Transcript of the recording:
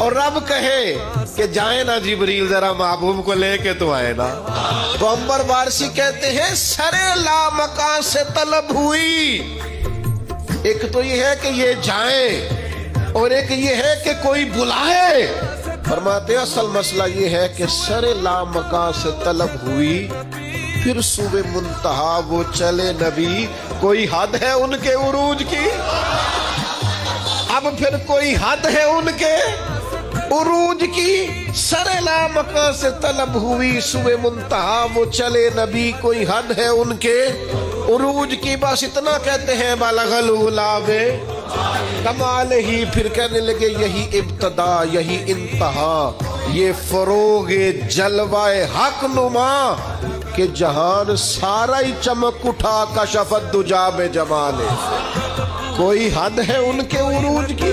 اور رب کہے کہ جائیں نا جبریل ذرا محبوب کو لے کے تو آئے نا، تو عنبر وارثی کہتے ہیں سرے لامکان سے طلب ہوئی۔ ایک تو یہ ہے کہ یہ جائیں اور ایک یہ ہے کہ کوئی بلائے۔ فرماتے ہیں اصل مسئلہ یہ ہے کہ سرے لامکان سے طلب ہوئی، پھر صوبے منتہا وہ چلے نبی، کوئی حد ہے ان کے عروج کی؟ اب پھر کوئی حد ہے ان کے عروج کی؟ سرے لامکان سے طلب ہوئی، صوبے منتہا وہ چلے نبی، کوئی حد ہے ان کے عروج کی؟ بس اتنا کہتے ہیں بالغ العلا بے کمال ہی، پھر کہنے لگے یہی ابتدا یہی انتہا، یہ فروغ جلوہ حق نما، کہ جہان سارا ہی چمک اٹھا کشفت دجا بے جمالے۔ کوئی حد ہے ان کے عروج کی؟